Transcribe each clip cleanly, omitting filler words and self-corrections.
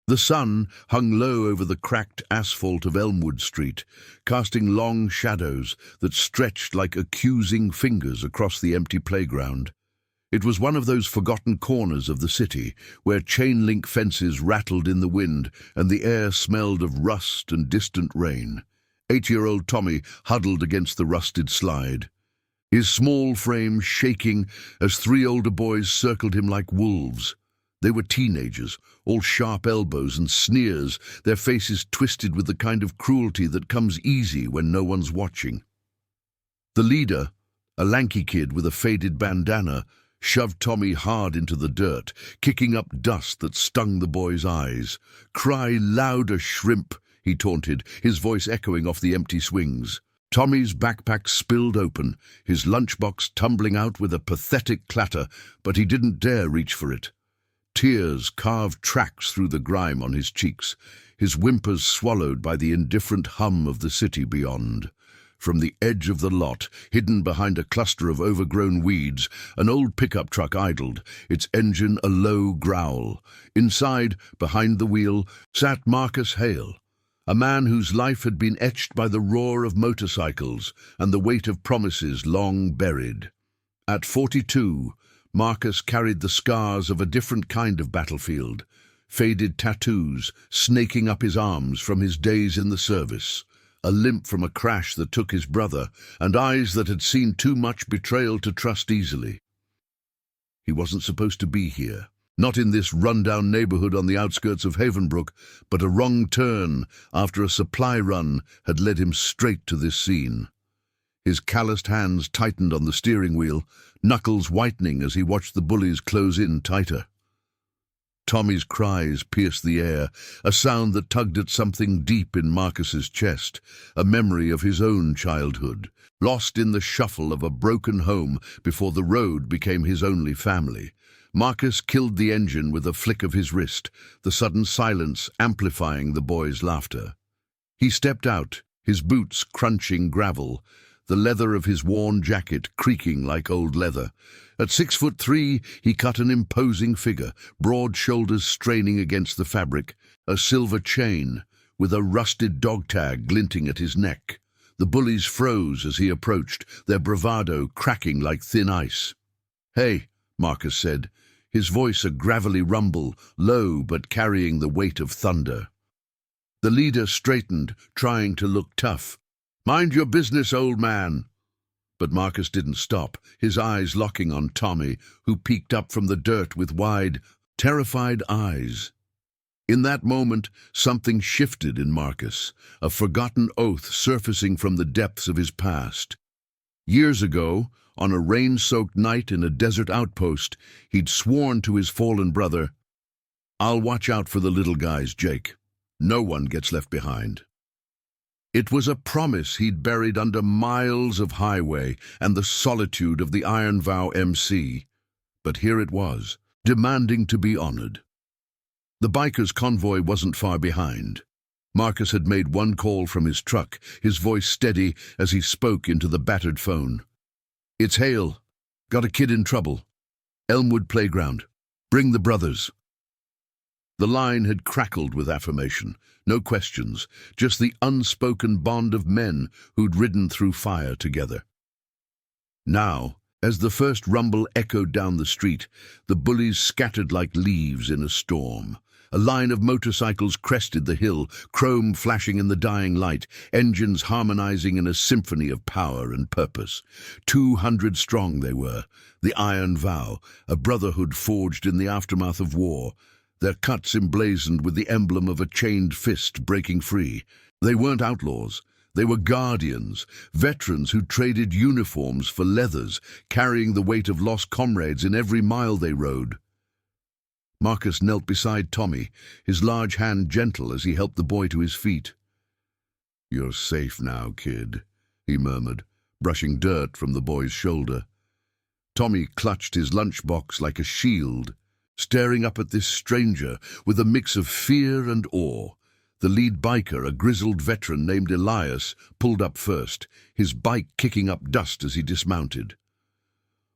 The sun hung low over the cracked asphalt of Elmwood Street, casting long shadows that stretched like accusing fingers across the empty playground. It was one of those forgotten corners of the city where chain-link fences rattled in the wind and the air smelled of rust and distant rain. 8-year-old Tommy huddled against the rusted slide, his small frame shaking as 3 older boys circled him like wolves. They were teenagers, all sharp elbows and sneers, their faces twisted with the kind of cruelty that comes easy when no one's watching. The leader, a lanky kid with a faded bandana, shoved Tommy hard into the dirt, kicking up dust that stung the boy's eyes. "Cry louder, shrimp," he taunted, his voice echoing off the empty swings. Tommy's backpack spilled open, his lunchbox tumbling out with a pathetic clatter, but he didn't dare reach for it. Tears carved tracks through the grime on his cheeks, his whimpers swallowed by the indifferent hum of the city beyond. From the edge of the lot, hidden behind a cluster of overgrown weeds, an old pickup truck idled, its engine a low growl. Inside, behind the wheel, sat Marcus Hale, a man whose life had been etched by the roar of motorcycles and the weight of promises long buried. At 42, Marcus carried the scars of a different kind of battlefield, faded tattoos snaking up his arms from his days in the service, a limp from a crash that took his brother, and eyes that had seen too much betrayal to trust easily. He wasn't supposed to be here, not in this run-down neighborhood on the outskirts of Havenbrook, but a wrong turn after a supply run had led him straight to this scene. His calloused hands tightened on the steering wheel, knuckles whitening as he watched the bullies close in tighter. Tommy's cries pierced the air, a sound that tugged at something deep in Marcus's chest, a memory of his own childhood, lost in the shuffle of a broken home before the road became his only family. Marcus killed the engine with a flick of his wrist, the sudden silence amplifying the boy's laughter. He stepped out, his boots crunching gravel, the leather of his worn jacket creaking like old leather. At 6'3", he cut an imposing figure, broad shoulders straining against the fabric, a silver chain with a rusted dog tag glinting at his neck. The bullies froze as he approached, their bravado cracking like thin ice. "Hey," Marcus said, his voice a gravelly rumble, low but carrying the weight of thunder. The leader straightened, trying to look tough. "Mind your business, old man." But Marcus didn't stop, his eyes locking on Tommy, who peeked up from the dirt with wide, terrified eyes. In that moment, something shifted in Marcus, a forgotten oath surfacing from the depths of his past. Years ago, on a rain-soaked night in a desert outpost, he'd sworn to his fallen brother, "I'll watch out for the little guys, Jake. No one gets left behind." It was a promise he'd buried under miles of highway and the solitude of the Iron Vow MC. But here it was, demanding to be honored. The bikers' convoy wasn't far behind. Marcus had made one call from his truck, his voice steady as he spoke into the battered phone. "It's Hale. Got a kid in trouble. Elmwood Playground. Bring the brothers." The line had crackled with affirmation. No questions, just the unspoken bond of men who'd ridden through fire together. Now, as the first rumble echoed down the street, the bullies scattered like leaves in a storm. A line of motorcycles crested the hill, chrome flashing in the dying light, engines harmonizing in a symphony of power and purpose. 200 strong they were, the Iron Vow, a brotherhood forged in the aftermath of war, their cuts emblazoned with the emblem of a chained fist breaking free. They weren't outlaws. They were guardians, veterans who traded uniforms for leathers, carrying the weight of lost comrades in every mile they rode. Marcus knelt beside Tommy, his large hand gentle as he helped the boy to his feet. "You're safe now, kid," he murmured, brushing dirt from the boy's shoulder. Tommy clutched his lunchbox like a shield, staring up at this stranger with a mix of fear and awe. The lead biker, a grizzled veteran named Elias, pulled up first, his bike kicking up dust as he dismounted.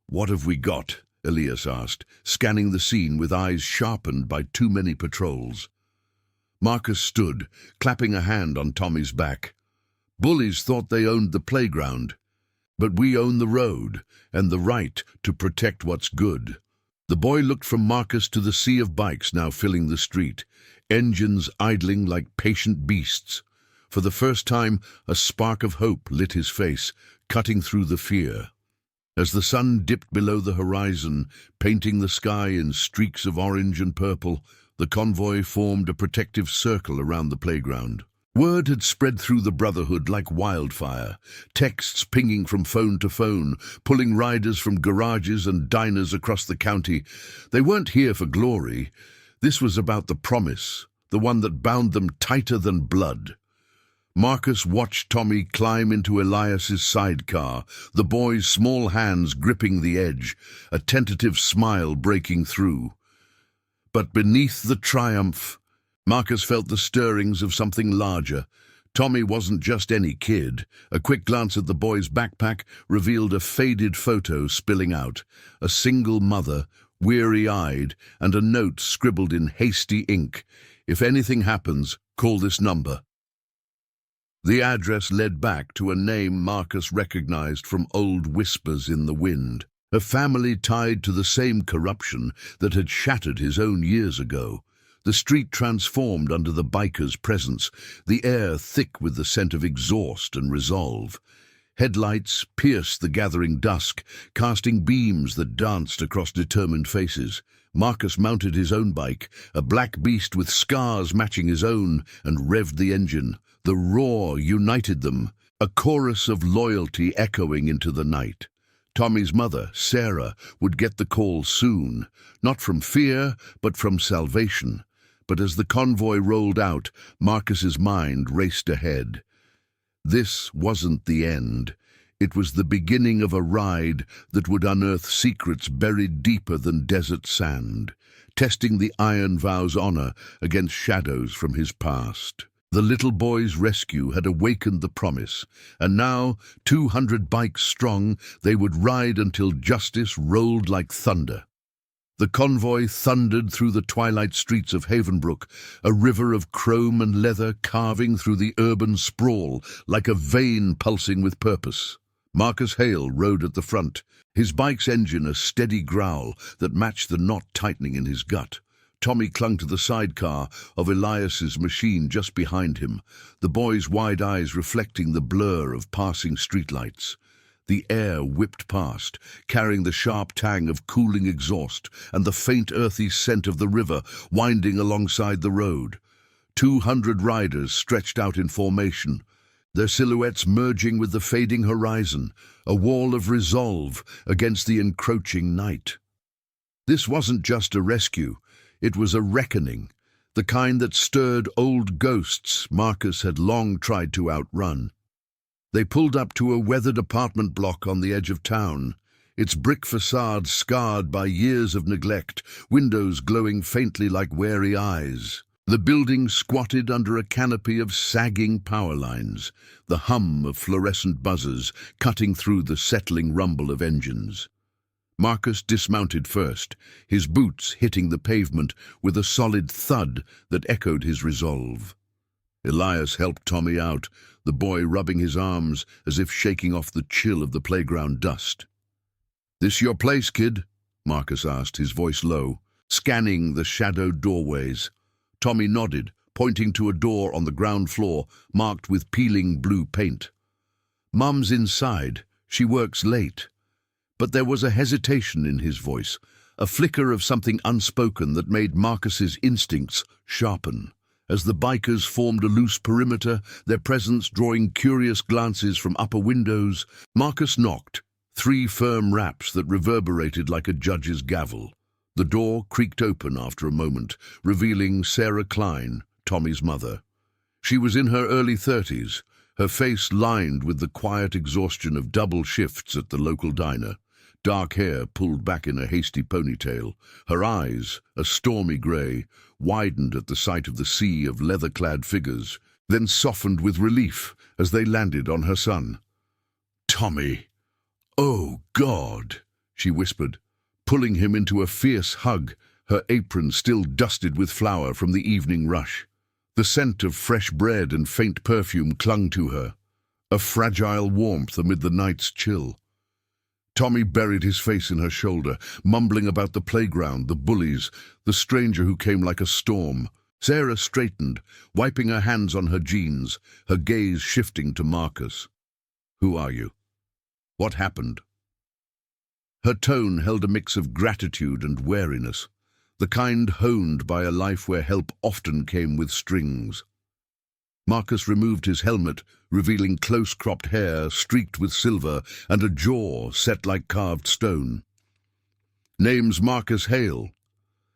"What have we got?" Elias asked, scanning the scene with eyes sharpened by too many patrols. Marcus stood, clapping a hand on Tommy's back. Bullies thought they owned the playground, but we own the road and the right to protect what's good. The boy looked from Marcus to the sea of bikes now filling the street, engines idling like patient beasts. For the first time, a spark of hope lit his face, cutting through the fear. As the sun dipped below the horizon, painting the sky in streaks of orange and purple, the convoy formed a protective circle around the playground. Word had spread through the brotherhood like wildfire, texts pinging from phone to phone, pulling riders from garages and diners across the county. They weren't here for glory. This was about the promise, the one that bound them tighter than blood. Marcus watched Tommy climb into Elias's sidecar, the boy's small hands gripping the edge, a tentative smile breaking through. But beneath the triumph, Marcus felt the stirrings of something larger. Tommy wasn't just any kid. A quick glance at the boy's backpack revealed a faded photo spilling out, a single mother, weary-eyed, and a note scribbled in hasty ink. "If anything happens, call this number." The address led back to a name Marcus recognized from old whispers in the wind, a family tied to the same corruption that had shattered his own years ago. The street transformed under the biker's presence, the air thick with the scent of exhaust and resolve. Headlights pierced the gathering dusk, casting beams that danced across determined faces. Marcus mounted his own bike, a black beast with scars matching his own, and revved the engine. The roar united them, a chorus of loyalty echoing into the night. Tommy's mother, Sarah, would get the call soon, not from fear, but from salvation. But as the convoy rolled out, Marcus's mind raced ahead. This wasn't the end. It was the beginning of a ride that would unearth secrets buried deeper than desert sand, testing the Iron Vow's honor against shadows from his past. The little boy's rescue had awakened the promise, and now, 200 bikes strong, they would ride until justice rolled like thunder. The convoy thundered through the twilight streets of Havenbrook, a river of chrome and leather carving through the urban sprawl like a vein pulsing with purpose. Marcus Hale rode at the front, his bike's engine a steady growl that matched the knot tightening in his gut. Tommy clung to the sidecar of Elias's machine just behind him, the boy's wide eyes reflecting the blur of passing streetlights. The air whipped past, carrying the sharp tang of cooling exhaust and the faint earthy scent of the river winding alongside the road. 200 riders stretched out in formation, their silhouettes merging with the fading horizon, a wall of resolve against the encroaching night. This wasn't just a rescue. It was a reckoning, the kind that stirred old ghosts Marcus had long tried to outrun. They pulled up to a weathered apartment block on the edge of town, its brick facade scarred by years of neglect, windows glowing faintly like wary eyes. The building squatted under a canopy of sagging power lines, the hum of fluorescent buzzers cutting through the settling rumble of engines. Marcus dismounted first, his boots hitting the pavement with a solid thud that echoed his resolve. Elias helped Tommy out, the boy rubbing his arms as if shaking off the chill of the playground dust. "This your place, kid?" Marcus asked, his voice low, scanning the shadowed doorways. Tommy nodded, pointing to a door on the ground floor marked with peeling blue paint. "Mum's inside. She works late." But there was a hesitation in his voice, a flicker of something unspoken that made Marcus's instincts sharpen. As the bikers formed a loose perimeter, their presence drawing curious glances from upper windows, Marcus knocked, 3 firm raps that reverberated like a judge's gavel. The door creaked open after a moment, revealing Sarah Klein, Tommy's mother. She was in her early 30s, her face lined with the quiet exhaustion of double shifts at the local diner. Dark hair pulled back in a hasty ponytail, her eyes, a stormy grey, widened at the sight of the sea of leather-clad figures, then softened with relief as they landed on her son. "Tommy! Oh, God!" she whispered, pulling him into a fierce hug, her apron still dusted with flour from the evening rush. The scent of fresh bread and faint perfume clung to her, a fragile warmth amid the night's chill. Tommy buried his face in her shoulder, mumbling about the playground, the bullies, the stranger who came like a storm. Sarah straightened, wiping her hands on her jeans, her gaze shifting to Marcus. "Who are you? What happened?" Her tone held a mix of gratitude and wariness, the kind honed by a life where help often came with strings. Marcus removed his helmet, revealing close-cropped hair streaked with silver and a jaw set like carved stone. "Name's Marcus Hale.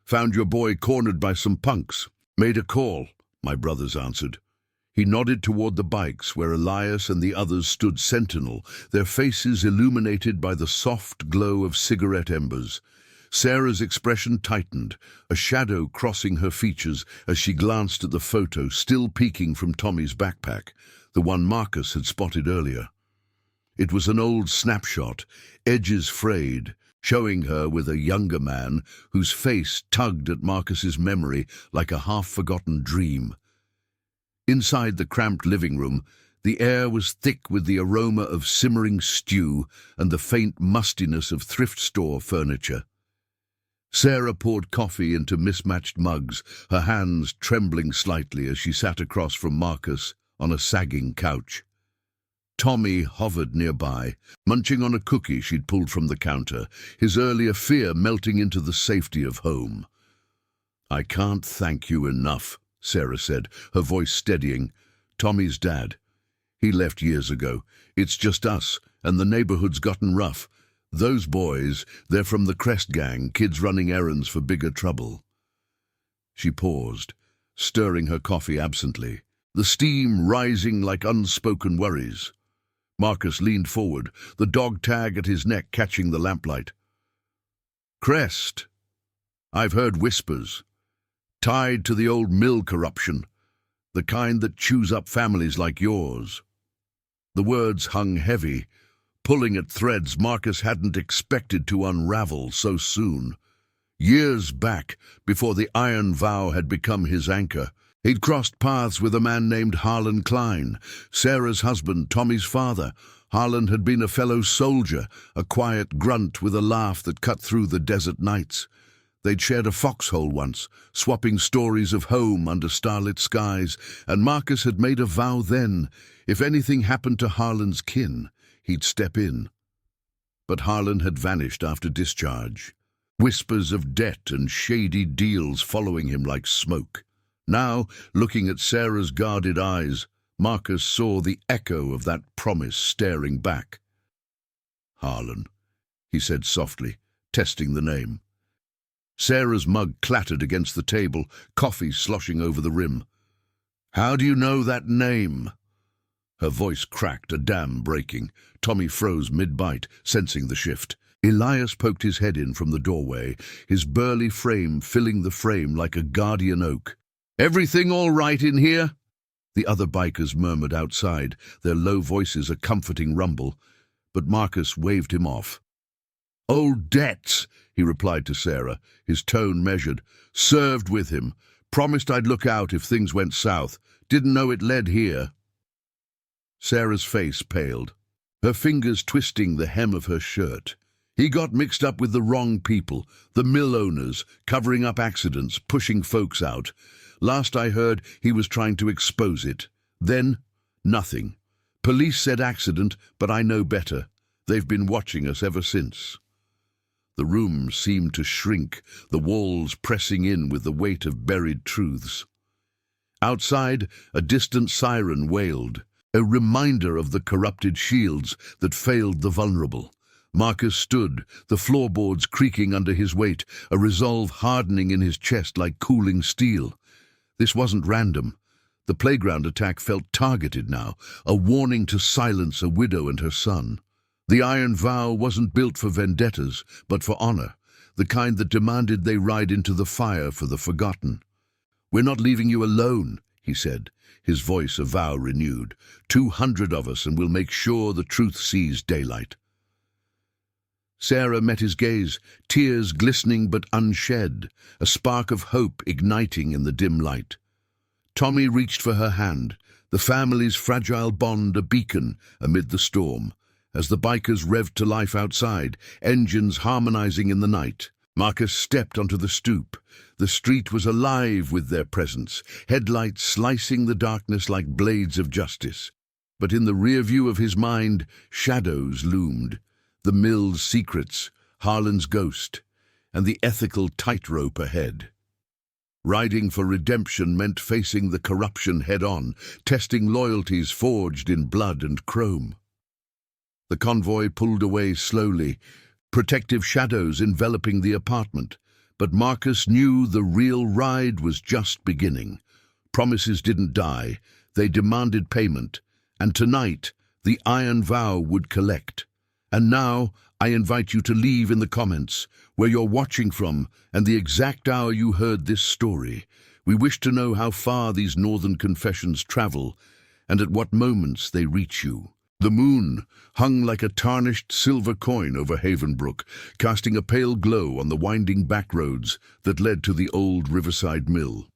Found your boy cornered by some punks. Made a call," my brothers answered. He nodded toward the bikes where Elias and the others stood sentinel, their faces illuminated by the soft glow of cigarette embers. Sarah's expression tightened, a shadow crossing her features as she glanced at the photo still peeking from Tommy's backpack, the one Marcus had spotted earlier. It was an old snapshot, edges frayed, showing her with a younger man whose face tugged at Marcus's memory like a half-forgotten dream. Inside the cramped living room, the air was thick with the aroma of simmering stew and the faint mustiness of thrift store furniture. Sarah poured coffee into mismatched mugs, her hands trembling slightly as she sat across from Marcus on a sagging couch. Tommy hovered nearby, munching on a cookie she'd pulled from the counter, his earlier fear melting into the safety of home. "I can't thank you enough," Sarah said, her voice steadying. "Tommy's dad. He left years ago. It's just us, and the neighborhood's gotten rough. Those boys, they're from the Crest gang, kids running errands for bigger trouble." She paused, stirring her coffee absently, the steam rising like unspoken worries. Marcus leaned forward, the dog tag at his neck catching the lamplight. "Crest? I've heard whispers. Tied to the old mill corruption, the kind that chews up families like yours." The words hung heavy, pulling at threads Marcus hadn't expected to unravel so soon. Years back, before the iron vow had become his anchor, he'd crossed paths with a man named Harlan Klein, Sarah's husband, Tommy's father. Harlan had been a fellow soldier, a quiet grunt with a laugh that cut through the desert nights. They'd shared a foxhole once, swapping stories of home under starlit skies, and Marcus had made a vow then, if anything happened to Harlan's kin, he'd step in. But Harlan had vanished after discharge, whispers of debt and shady deals following him like smoke. Now, looking at Sarah's guarded eyes, Marcus saw the echo of that promise staring back. "Harlan," he said softly, testing the name. Sarah's mug clattered against the table, coffee sloshing over the rim. "How do you know that name?" Her voice cracked, a dam breaking. Tommy froze mid-bite, sensing the shift. Elias poked his head in from the doorway, his burly frame filling the frame like a guardian oak. "Everything all right in here?" The other bikers murmured outside, their low voices a comforting rumble, but Marcus waved him off. "Old debts," he replied to Sarah, his tone measured. "Served with him. Promised I'd look out if things went south. Didn't know it led here." Sarah's face paled, her fingers twisting the hem of her shirt. "He got mixed up with the wrong people, the mill owners, covering up accidents, pushing folks out. Last I heard, he was trying to expose it. Then, nothing. Police said accident, but I know better. They've been watching us ever since." The room seemed to shrink, the walls pressing in with the weight of buried truths. Outside, a distant siren wailed, a reminder of the corrupted shields that failed the vulnerable. Marcus stood, the floorboards creaking under his weight, a resolve hardening in his chest like cooling steel. This wasn't random. The playground attack felt targeted now, a warning to silence a widow and her son. The iron vow wasn't built for vendettas, but for honor, the kind that demanded they ride into the fire for the forgotten. "We're not leaving you alone," he said, his voice a vow renewed. 200 of us, and we'll make sure the truth sees daylight." Sarah met his gaze, tears glistening but unshed, a spark of hope igniting in the dim light. Tommy reached for her hand, the family's fragile bond a beacon amid the storm. As the bikers revved to life outside, engines harmonizing in the night, Marcus stepped onto the stoop. The street was alive with their presence, headlights slicing the darkness like blades of justice. But in the rear view of his mind, shadows loomed. The mill's secrets, Harlan's ghost, and the ethical tightrope ahead. Riding for redemption meant facing the corruption head-on, testing loyalties forged in blood and chrome. The convoy pulled away slowly, protective shadows enveloping the apartment. But Marcus knew the real ride was just beginning. Promises didn't die, they demanded payment. And tonight, the iron vow would collect. And now, I invite you to leave in the comments where you're watching from and the exact hour you heard this story. We wish to know how far these northern confessions travel and at what moments they reach you. The moon hung like a tarnished silver coin over Havenbrook, casting a pale glow on the winding back roads that led to the old riverside mill.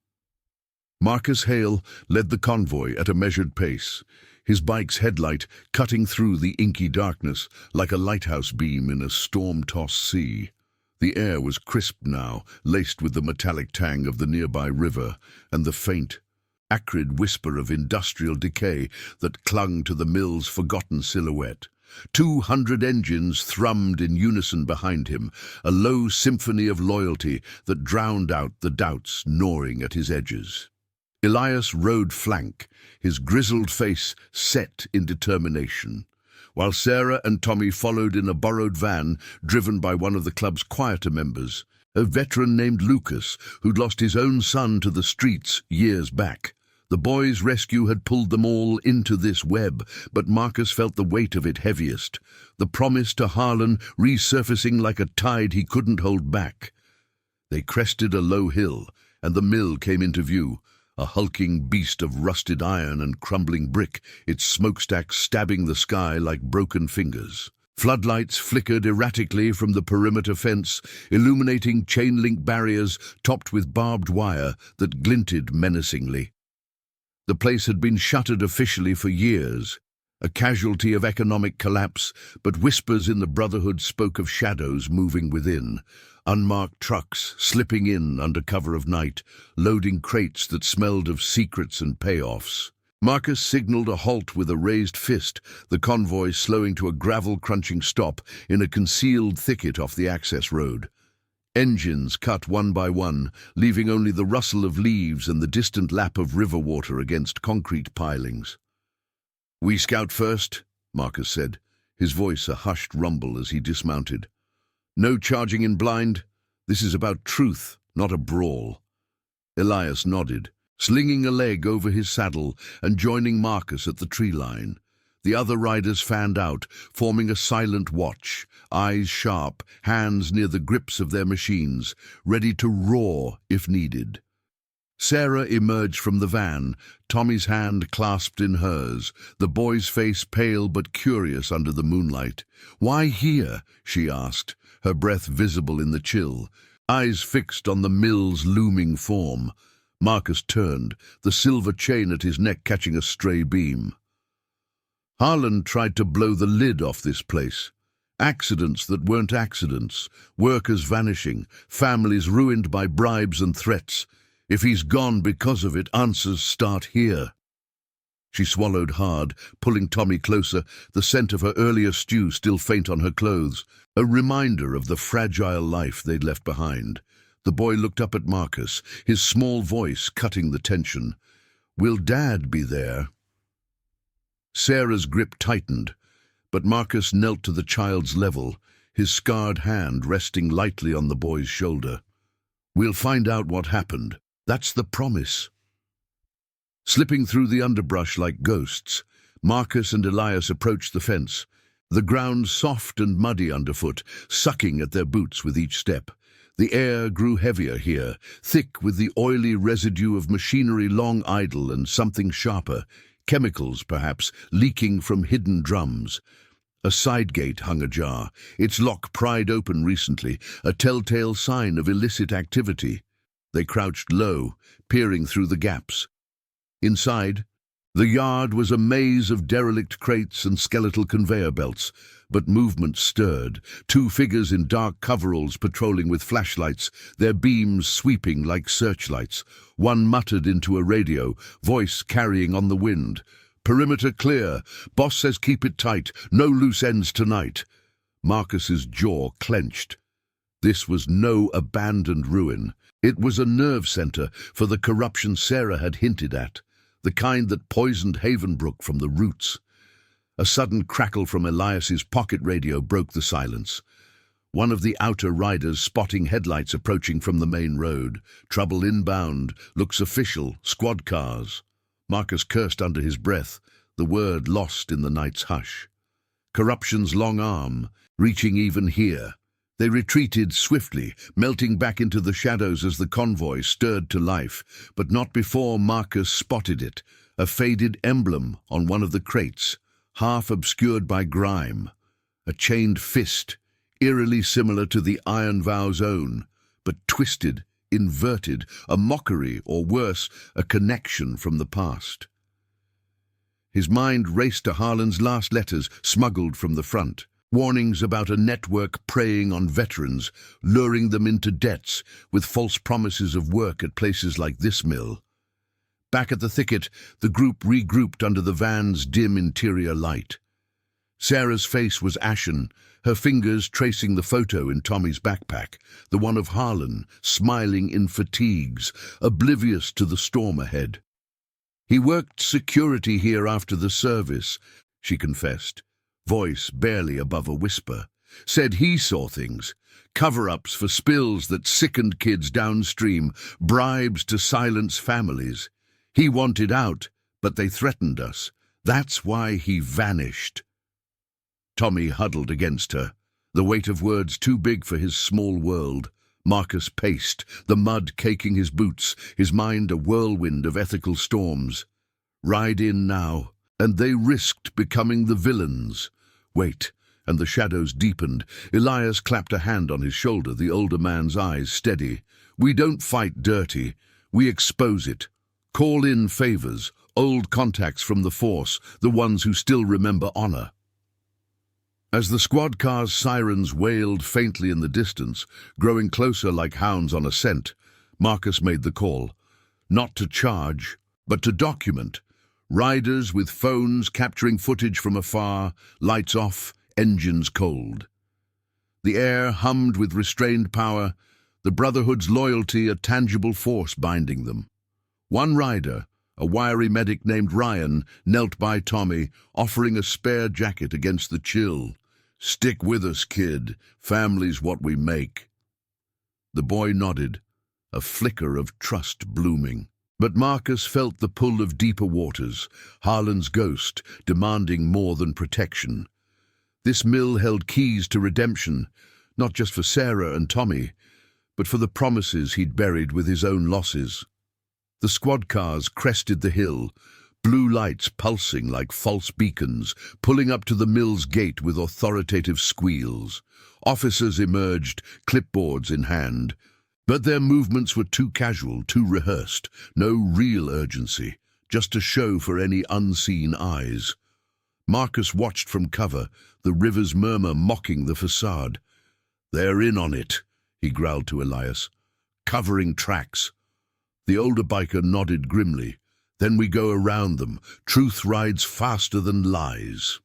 Marcus Hale led the convoy at a measured pace, his bike's headlight cutting through the inky darkness like a lighthouse beam in a storm-tossed sea. The air was crisp now, laced with the metallic tang of the nearby river and the faint, acrid whisper of industrial decay that clung to the mill's forgotten silhouette. 200 engines thrummed in unison behind him, a low symphony of loyalty that drowned out the doubts gnawing at his edges. Elias rode flank, his grizzled face set in determination, while Sarah and Tommy followed in a borrowed van driven by one of the club's quieter members, a veteran named Lucas who'd lost his own son to the streets years back. The boys' rescue had pulled them all into this web, but Marcus felt the weight of it heaviest, the promise to Harlan resurfacing like a tide he couldn't hold back. They crested a low hill, and the mill came into view, a hulking beast of rusted iron and crumbling brick, its smokestacks stabbing the sky like broken fingers. Floodlights flickered erratically from the perimeter fence, illuminating chain-link barriers topped with barbed wire that glinted menacingly. The place had been shuttered officially for years, a casualty of economic collapse, but whispers in the Brotherhood spoke of shadows moving within, unmarked trucks slipping in under cover of night, loading crates that smelled of secrets and payoffs. Marcus signaled a halt with a raised fist, the convoy slowing to a gravel-crunching stop in a concealed thicket off the access road. Engines cut one by one, leaving only the rustle of leaves and the distant lap of river water against concrete pilings. "We scout first," Marcus said, his voice a hushed rumble as he dismounted. "No charging in blind. This is about truth, not a brawl." Elias nodded, slinging a leg over his saddle and joining Marcus at the tree line. The other riders fanned out, forming a silent watch, eyes sharp, hands near the grips of their machines, ready to roar if needed. Sarah emerged from the van, Tommy's hand clasped in hers, the boy's face pale but curious under the moonlight. "Why here?" she asked, her breath visible in the chill, eyes fixed on the mill's looming form. Marcus turned, the silver chain at his neck catching a stray beam. Harlan tried to blow the lid off this place. Accidents that weren't accidents, workers vanishing, families ruined by bribes and threats. If he's gone because of it, answers start here. She swallowed hard, pulling Tommy closer, the scent of her earlier stew still faint on her clothes, a reminder of the fragile life they'd left behind. The boy looked up at Marcus, his small voice cutting the tension. "Will Dad be there?" Sarah's grip tightened, but Marcus knelt to the child's level, his scarred hand resting lightly on the boy's shoulder. "We'll find out what happened. That's the promise." Slipping through the underbrush like ghosts, Marcus and Elias approached the fence, the ground soft and muddy underfoot, sucking at their boots with each step. The air grew heavier here, thick with the oily residue of machinery long idle and something sharper, chemicals perhaps, leaking from hidden drums. A side gate hung ajar, its lock pried open recently, a telltale sign of illicit activity. They crouched low, peering through the gaps. Inside, the yard was a maze of derelict crates and skeletal conveyor belts, but movement stirred. Two figures in dark coveralls patrolling with flashlights, their beams sweeping like searchlights. One muttered into a radio, voice carrying on the wind. "Perimeter clear. Boss says keep it tight. No loose ends tonight." Marcus's jaw clenched. This was no abandoned ruin. It was a nerve center for the corruption Sarah had hinted at, the kind that poisoned Havenbrook from the roots. A sudden crackle from Elias's pocket radio broke the silence. One of the outer riders spotting headlights approaching from the main road. Trouble inbound, looks official, squad cars. Marcus cursed under his breath, the word lost in the night's hush. Corruption's long arm, reaching even here. They retreated swiftly, melting back into the shadows as the convoy stirred to life, but not before Marcus spotted it, a faded emblem on one of the crates, half obscured by grime. A chained fist, eerily similar to the Iron Vow's own, but twisted, inverted, a mockery, or worse, a connection from the past. His mind raced to Harlan's last letters, smuggled from the front. Warnings about a network preying on veterans, luring them into debts with false promises of work at places like this mill. Back at the thicket, the group regrouped under the van's dim interior light. Sarah's face was ashen, her fingers tracing the photo in Tommy's backpack, the one of Harlan, smiling in fatigues, oblivious to the storm ahead. "He worked security here after the service," she confessed, voice barely above a whisper. "Said he saw things. Cover-ups for spills that sickened kids downstream, bribes to silence families. He wanted out, but they threatened us. That's why he vanished." Tommy huddled against her, the weight of words too big for his small world. Marcus paced, the mud caking his boots, his mind a whirlwind of ethical storms. Ride in now. And they risked becoming the villains. Wait, and the shadows deepened. Elias clapped a hand on his shoulder, the older man's eyes steady. "We don't fight dirty. We expose it. Call in favors, old contacts from the force, the ones who still remember honor." As the squad car's sirens wailed faintly in the distance, growing closer like hounds on a scent, Marcus made the call. Not to charge, but to document. Riders with phones capturing footage from afar, lights off, engines cold. The air hummed with restrained power, the Brotherhood's loyalty a tangible force binding them. One rider, a wiry medic named Ryan, knelt by Tommy, offering a spare jacket against the chill. "Stick with us, kid. Family's what we make." The boy nodded, a flicker of trust blooming. But Marcus felt the pull of deeper waters, Harlan's ghost, demanding more than protection. This mill held keys to redemption, not just for Sarah and Tommy, but for the promises he'd buried with his own losses. The squad cars crested the hill, blue lights pulsing like false beacons, pulling up to the mill's gate with authoritative squeals. Officers emerged, clipboards in hand. But their movements were too casual, too rehearsed, no real urgency, just a show for any unseen eyes. Marcus watched from cover, the river's murmur mocking the facade. "They're in on it," he growled to Elias. "Covering tracks." The older biker nodded grimly. "Then we go around them. Truth rides faster than lies."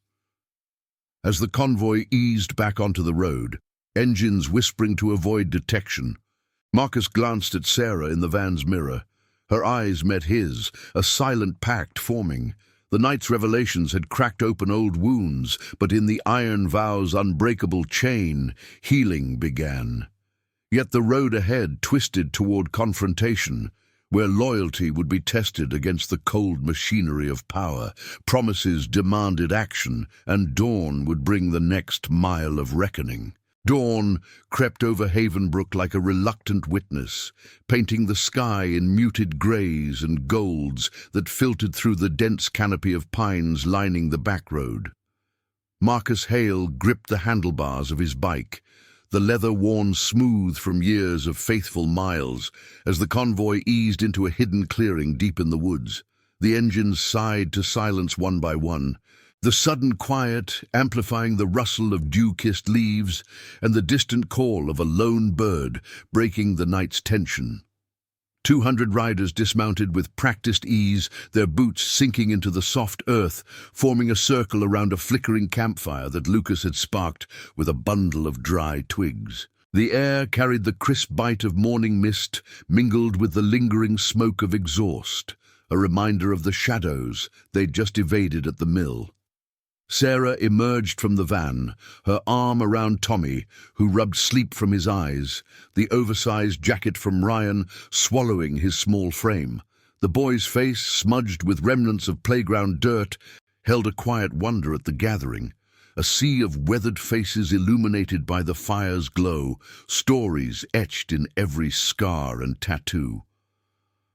As the convoy eased back onto the road, engines whispering to avoid detection, Marcus glanced at Sarah in the van's mirror. Her eyes met his, a silent pact forming. The night's revelations had cracked open old wounds, but in the Iron Vow's unbreakable chain, healing began. Yet the road ahead twisted toward confrontation, where loyalty would be tested against the cold machinery of power. Promises demanded action, and dawn would bring the next mile of reckoning. Dawn crept over Havenbrook like a reluctant witness, painting the sky in muted greys and golds that filtered through the dense canopy of pines lining the back road. Marcus Hale gripped the handlebars of his bike, the leather worn smooth from years of faithful miles, as the convoy eased into a hidden clearing deep in the woods. The engines sighed to silence one by one, the sudden quiet amplifying the rustle of dew-kissed leaves and the distant call of a lone bird breaking the night's tension. 200 riders dismounted with practiced ease, their boots sinking into the soft earth, forming a circle around a flickering campfire that Lucas had sparked with a bundle of dry twigs. The air carried the crisp bite of morning mist, mingled with the lingering smoke of exhaust, a reminder of the shadows they'd just evaded at the mill. Sarah emerged from the van, her arm around Tommy, who rubbed sleep from his eyes, the oversized jacket from Ryan swallowing his small frame. The boy's face, smudged with remnants of playground dirt, held a quiet wonder at the gathering. A sea of weathered faces illuminated by the fire's glow, stories etched in every scar and tattoo.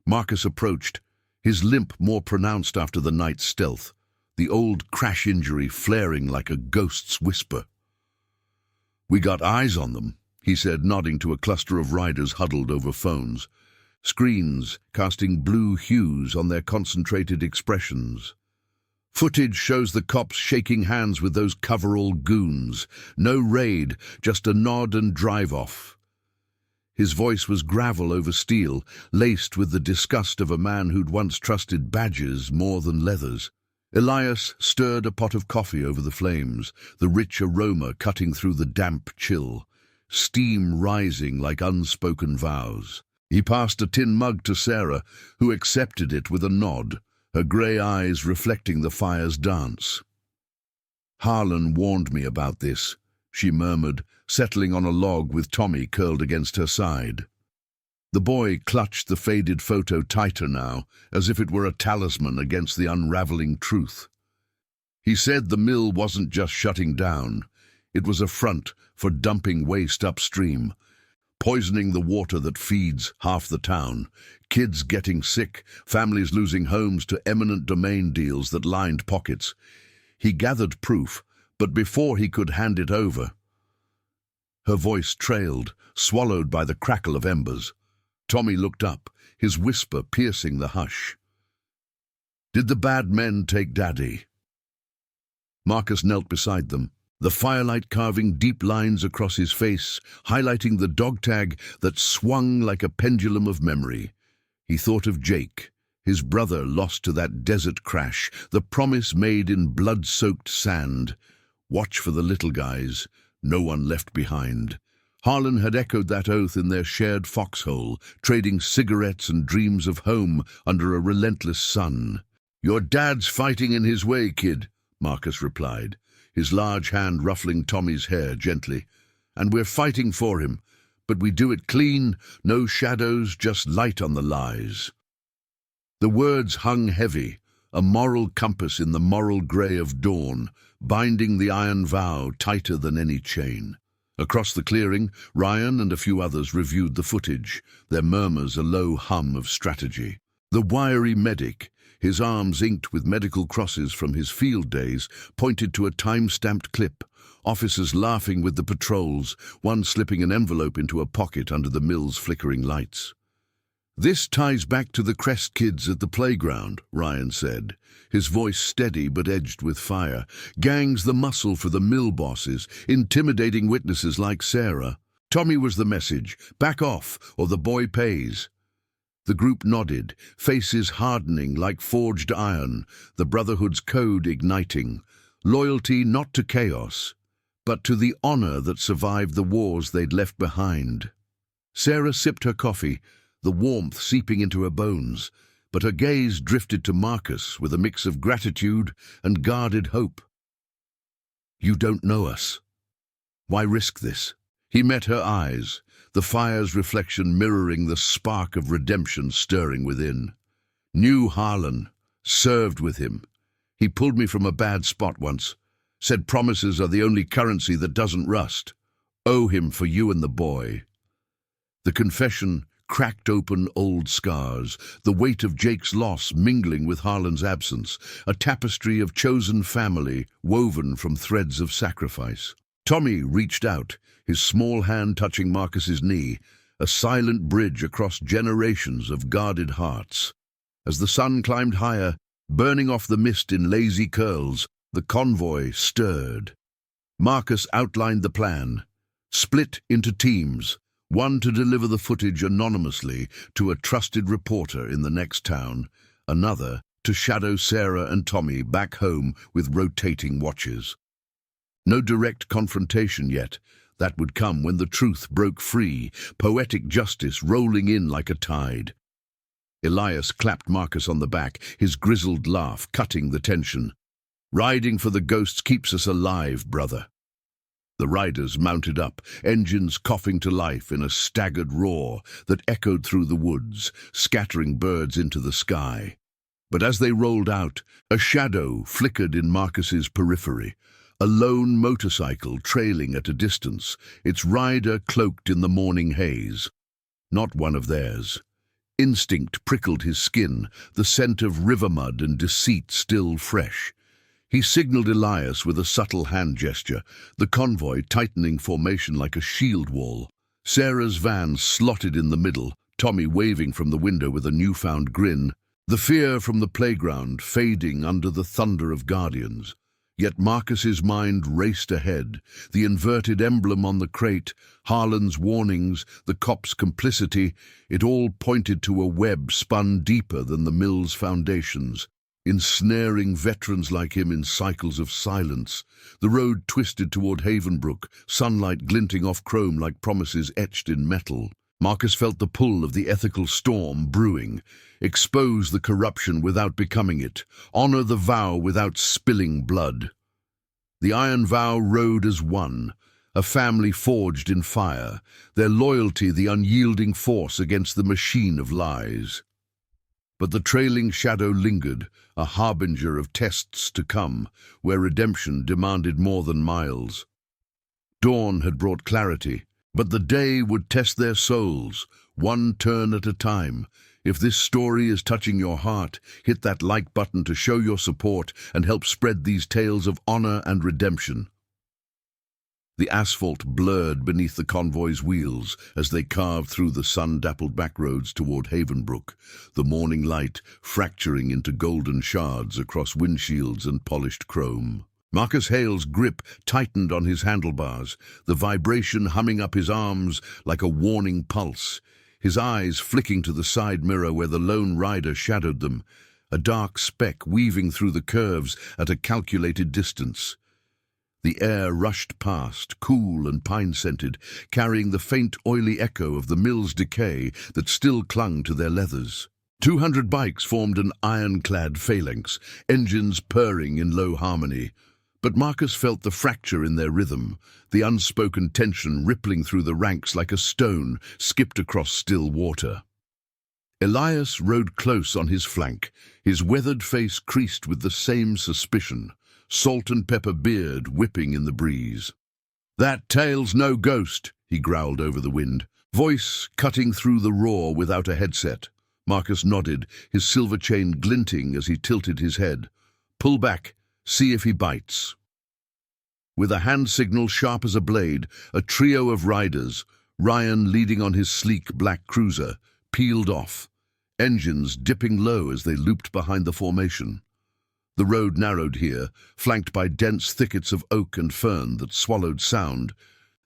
Marcus approached, his limp more pronounced after the night's stealth, the old crash injury flaring like a ghost's whisper. "We got eyes on them," he said, nodding to a cluster of riders huddled over phones, screens casting blue hues on their concentrated expressions. "Footage shows the cops shaking hands with those coverall goons. No raid, just a nod and drive-off." His voice was gravel over steel, laced with the disgust of a man who'd once trusted badges more than leathers. Elias stirred a pot of coffee over the flames, the rich aroma cutting through the damp chill, steam rising like unspoken vows. He passed a tin mug to Sarah, who accepted it with a nod, her grey eyes reflecting the fire's dance. "Harlan warned me about this," she murmured, settling on a log with Tommy curled against her side. The boy clutched the faded photo tighter now, as if it were a talisman against the unraveling truth. He said the mill wasn't just shutting down. It was a front for dumping waste upstream, poisoning the water that feeds half the town, kids getting sick, families losing homes to eminent domain deals that lined pockets. He gathered proof, but before he could hand it over, her voice trailed, swallowed by the crackle of embers. Tommy looked up, his whisper piercing the hush. "Did the bad men take Daddy?" Marcus knelt beside them, the firelight carving deep lines across his face, highlighting the dog tag that swung like a pendulum of memory. He thought of Jake, his brother lost to that desert crash, the promise made in blood-soaked sand. Watch for the little guys, no one left behind. Harlan had echoed that oath in their shared foxhole, trading cigarettes and dreams of home under a relentless sun. "Your dad's fighting in his way, kid," Marcus replied, his large hand ruffling Tommy's hair gently. "And we're fighting for him, but we do it clean, no shadows, just light on the lies." The words hung heavy, a moral compass in the moral grey of dawn, binding the iron vow tighter than any chain. Across the clearing, Ryan and a few others reviewed the footage, their murmurs a low hum of strategy. The wiry medic, his arms inked with medical crosses from his field days, pointed to a time-stamped clip, officers laughing with the patrols, one slipping an envelope into a pocket under the mill's flickering lights. "This ties back to the Crest kids at the playground," Ryan said, his voice steady but edged with fire. "Gangs the muscle for the mill bosses, intimidating witnesses like Sarah. Tommy was the message, back off or the boy pays." The group nodded, faces hardening like forged iron, the Brotherhood's code igniting. Loyalty not to chaos, but to the honor that survived the wars they'd left behind. Sarah sipped her coffee, the warmth seeping into her bones, but her gaze drifted to Marcus with a mix of gratitude and guarded hope. "You don't know us. Why risk this?" He met her eyes, the fire's reflection mirroring the spark of redemption stirring within. "Knew Harlan, served with him. He pulled me from a bad spot once, said promises are the only currency that doesn't rust. Owe him for you and the boy." The confession cracked open old scars, the weight of Jake's loss mingling with Harlan's absence, a tapestry of chosen family woven from threads of sacrifice. Tommy reached out, his small hand touching Marcus's knee, a silent bridge across generations of guarded hearts. As the sun climbed higher, burning off the mist in lazy curls, the convoy stirred. Marcus outlined the plan, split into teams, one to deliver the footage anonymously to a trusted reporter in the next town, another to shadow Sarah and Tommy back home with rotating watches. No direct confrontation yet. That would come when the truth broke free, poetic justice rolling in like a tide. Elias clapped Marcus on the back, his grizzled laugh cutting the tension. "Riding for the ghosts keeps us alive, brother." The riders mounted up, engines coughing to life in a staggered roar that echoed through the woods, scattering birds into the sky. But as they rolled out, a shadow flickered in Marcus's periphery, a lone motorcycle trailing at a distance, its rider cloaked in the morning haze. Not one of theirs. Instinct prickled his skin, the scent of river mud and deceit still fresh. He signaled Elias with a subtle hand gesture, the convoy tightening formation like a shield wall. Sarah's van slotted in the middle, Tommy waving from the window with a newfound grin, the fear from the playground fading under the thunder of guardians. Yet Marcus's mind raced ahead, the inverted emblem on the crate, Harlan's warnings, the cops' complicity, it all pointed to a web spun deeper than the mill's foundations, ensnaring veterans like him in cycles of silence. The road twisted toward Havenbrook, sunlight glinting off chrome like promises etched in metal. Marcus felt the pull of the ethical storm brewing. Expose the corruption without becoming it. Honor the vow without spilling blood. The iron vow rode as one, a family forged in fire, their loyalty the unyielding force against the machine of lies. But the trailing shadow lingered, a harbinger of tests to come, where redemption demanded more than miles. Dawn had brought clarity, but the day would test their souls, one turn at a time. If this story is touching your heart, hit that like button to show your support and help spread these tales of honor and redemption. The asphalt blurred beneath the convoy's wheels as they carved through the sun-dappled backroads toward Havenbrook, the morning light fracturing into golden shards across windshields and polished chrome. Marcus Hale's grip tightened on his handlebars, the vibration humming up his arms like a warning pulse, his eyes flicking to the side mirror where the lone rider shadowed them, a dark speck weaving through the curves at a calculated distance. The air rushed past, cool and pine-scented, carrying the faint, oily echo of the mill's decay that still clung to their leathers. 200 bikes formed an ironclad phalanx, engines purring in low harmony. But Marcus felt the fracture in their rhythm, the unspoken tension rippling through the ranks like a stone skipped across still water. Elias rode close on his flank, his weathered face creased with the same suspicion, salt and pepper beard whipping in the breeze. "That tail's no ghost," he growled over the wind, voice cutting through the roar without a headset. Marcus nodded, his silver chain glinting as he tilted his head. "Pull back. See if he bites." With a hand signal sharp as a blade, a trio of riders, Ryan leading on his sleek black cruiser, peeled off, engines dipping low as they looped behind the formation. The road narrowed here, flanked by dense thickets of oak and fern that swallowed sound,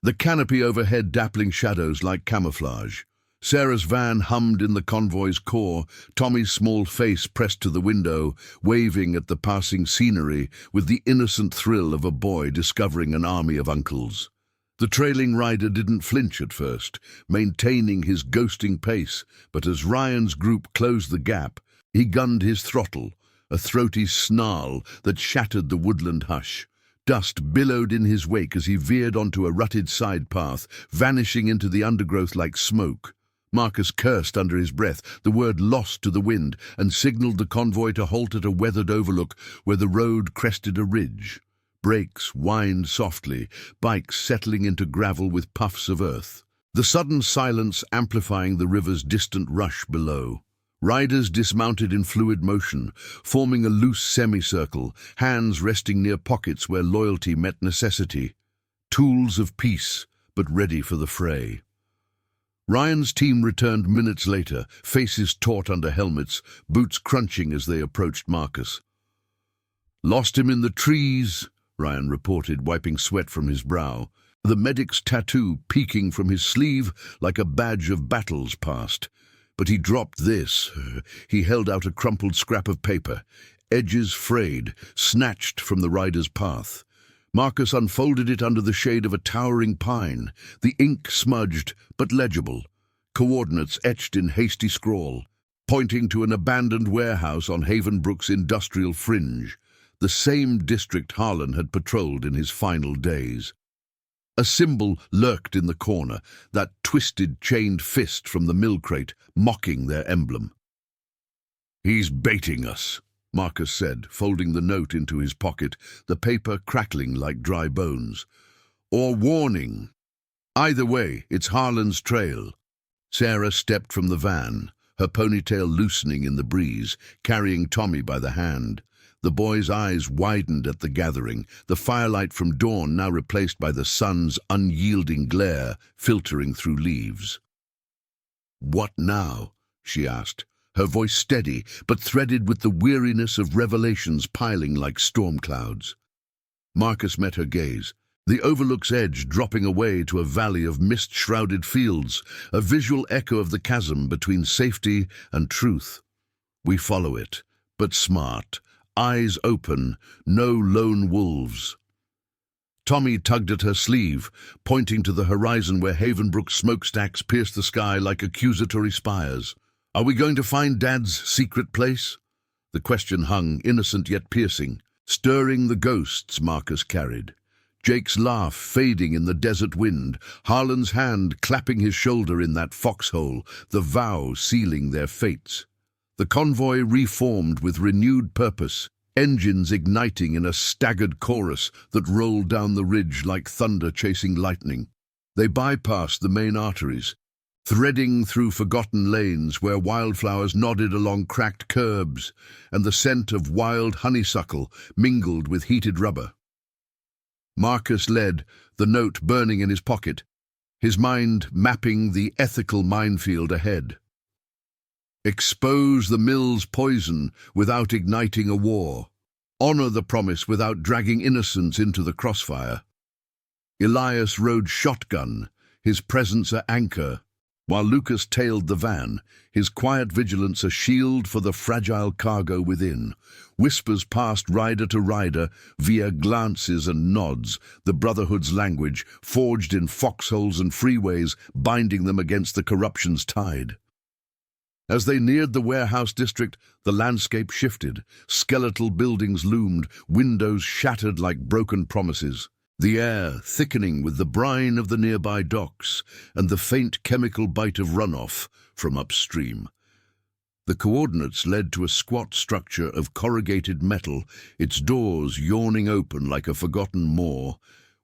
the canopy overhead dappling shadows like camouflage. Sarah's van hummed in the convoy's core, Tommy's small face pressed to the window, waving at the passing scenery with the innocent thrill of a boy discovering an army of uncles. The trailing rider didn't flinch at first, maintaining his ghosting pace, but as Ryan's group closed the gap, he gunned his throttle, a throaty snarl that shattered the woodland hush. Dust billowed in his wake as he veered onto a rutted side path, vanishing into the undergrowth like smoke. Marcus cursed under his breath, the word lost to the wind, and signaled the convoy to halt at a weathered overlook where the road crested a ridge. Brakes whined softly, bikes settling into gravel with puffs of earth, the sudden silence amplifying the river's distant rush below. Riders dismounted in fluid motion, forming a loose semicircle, hands resting near pockets where loyalty met necessity. Tools of peace, but ready for the fray. Ryan's team returned minutes later, faces taut under helmets, boots crunching as they approached Marcus. "Lost him in the trees," Ryan reported, wiping sweat from his brow, the medic's tattoo peeking from his sleeve like a badge of battles past. But he dropped this. He held out a crumpled scrap of paper, edges frayed, snatched from the rider's path. Marcus unfolded it under the shade of a towering pine, the ink smudged but legible, coordinates etched in hasty scrawl, pointing to an abandoned warehouse on Havenbrook's industrial fringe, the same district Harlan had patrolled in his final days. A symbol lurked in the corner, that twisted, chained fist from the mill crate, mocking their emblem. "He's baiting us," Marcus said, folding the note into his pocket, the paper crackling like dry bones. "Or warning. Either way, it's Harlan's trail." Sarah stepped from the van, her ponytail loosening in the breeze, carrying Tommy by the hand. The boy's eyes widened at the gathering, the firelight from dawn now replaced by the sun's unyielding glare filtering through leaves. "What now?" she asked, her voice steady but threaded with the weariness of revelations piling like storm clouds. Marcus met her gaze, the overlook's edge dropping away to a valley of mist-shrouded fields, a visual echo of the chasm between safety and truth. "We follow it, but smart. Eyes open, no lone wolves." Tommy tugged at her sleeve, pointing to the horizon where Havenbrook smokestacks pierced the sky like accusatory spires. "Are we going to find Dad's secret place?" The question hung, innocent yet piercing, stirring the ghosts Marcus carried. Jake's laugh fading in the desert wind, Harlan's hand clapping his shoulder in that foxhole, the vow sealing their fates. The convoy reformed with renewed purpose, engines igniting in a staggered chorus that rolled down the ridge like thunder chasing lightning. They bypassed the main arteries, threading through forgotten lanes where wildflowers nodded along cracked curbs and the scent of wild honeysuckle mingled with heated rubber. Marcus led, the note burning in his pocket, his mind mapping the ethical minefield ahead. Expose the mill's poison without igniting a war. Honor the promise without dragging innocence into the crossfire. Elias rode shotgun, his presence an anchor, while Lucas tailed the van, his quiet vigilance a shield for the fragile cargo within. Whispers passed rider to rider via glances and nods, the brotherhood's language, forged in foxholes and freeways, binding them against the corruption's tide. As they neared the warehouse district, the landscape shifted. Skeletal buildings loomed, windows shattered like broken promises. The air thickening with the brine of the nearby docks and the faint chemical bite of runoff from upstream. The coordinates led to a squat structure of corrugated metal, its doors yawning open like a forgotten maw,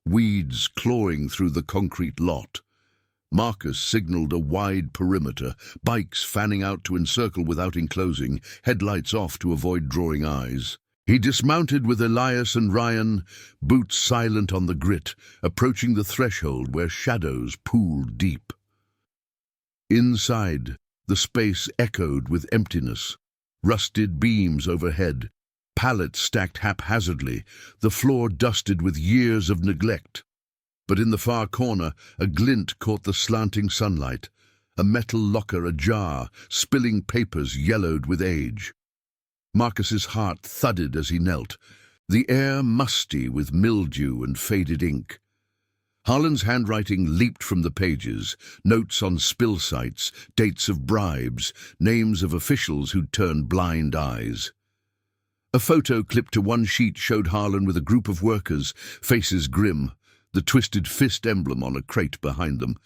weeds clawing through the concrete lot. Marcus signaled a wide perimeter, bikes fanning out to encircle without enclosing, headlights off to avoid drawing eyes. He dismounted with Elias and Ryan, boots silent on the grit, approaching the threshold where shadows pooled deep. Inside, the space echoed with emptiness. Rusted beams overhead, pallets stacked haphazardly, the floor dusted with years of neglect. But in the far corner, a glint caught the slanting sunlight, a metal locker ajar, spilling papers yellowed with age. Marcus's heart thudded as he knelt, the air musty with mildew and faded ink. Harlan's handwriting leaped from the pages, notes on spill sites, dates of bribes, names of officials who'd turned blind eyes. A photo clipped to one sheet showed Harlan with a group of workers, faces grim, the twisted fist emblem on a crate behind them.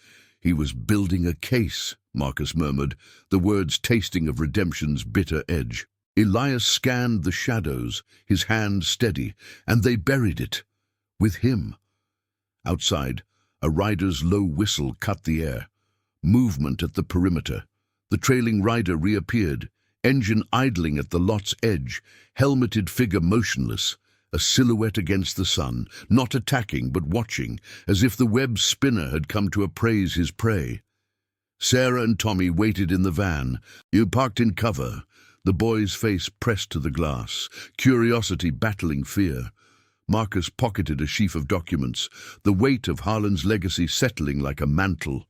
"He was building a case," Marcus murmured, the words tasting of redemption's bitter edge. Elias scanned the shadows, his hand steady, and they buried it. With him. Outside, a rider's low whistle cut the air. Movement at the perimeter. The trailing rider reappeared, engine idling at the lot's edge, helmeted figure motionless, a silhouette against the sun, not attacking but watching, as if the web spinner had come to appraise his prey. Sarah and Tommy waited in the van. You parked in cover. The boy's face pressed to the glass, curiosity battling fear. Marcus pocketed a sheaf of documents, the weight of Harlan's legacy settling like a mantle.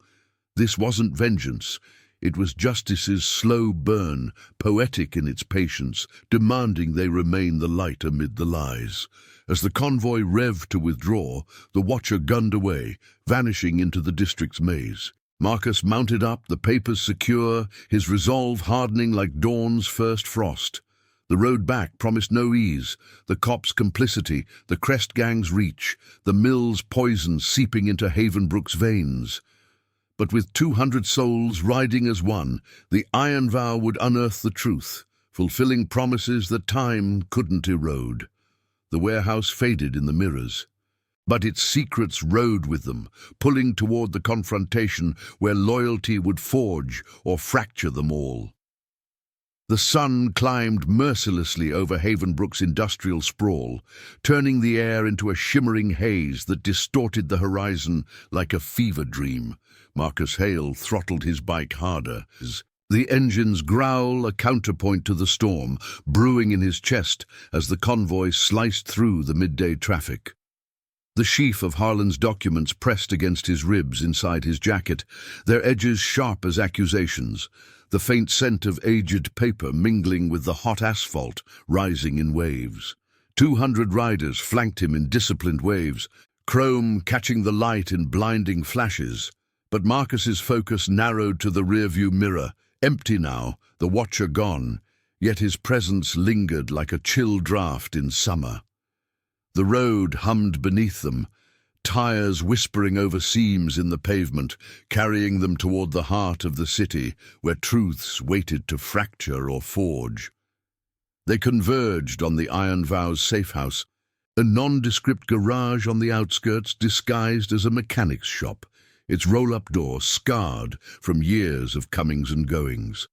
This wasn't vengeance. It was justice's slow burn, poetic in its patience, demanding they remain the light amid the lies. As the convoy revved to withdraw, the watcher gunned away, vanishing into the district's maze. Marcus mounted up, the papers secure, his resolve hardening like dawn's first frost. The road back promised no ease, the cops' complicity, the Crest gang's reach, the mill's poison seeping into Havenbrook's veins. But with 200 souls riding as one, the iron vow would unearth the truth, fulfilling promises that time couldn't erode. The warehouse faded in the mirrors, but its secrets rode with them, pulling toward the confrontation where loyalty would forge or fracture them all. The sun climbed mercilessly over Havenbrook's industrial sprawl, turning the air into a shimmering haze that distorted the horizon like a fever dream. Marcus Hale throttled his bike harder. The engine's growl a counterpoint to the storm, brewing in his chest as the convoy sliced through the midday traffic. The sheaf of Harlan's documents pressed against his ribs inside his jacket, their edges sharp as accusations, the faint scent of aged paper mingling with the hot asphalt rising in waves. 200 riders flanked him in disciplined waves, chrome catching the light in blinding flashes. But Marcus's focus narrowed to the rearview mirror, empty now, the watcher gone, yet his presence lingered like a chill draft in summer. The road hummed beneath them, tires whispering over seams in the pavement, carrying them toward the heart of the city, where truths waited to fracture or forge. They converged on the Iron Vow's safe house, a nondescript garage on the outskirts disguised as a mechanic's shop, its roll-up door scarred from years of comings and goings.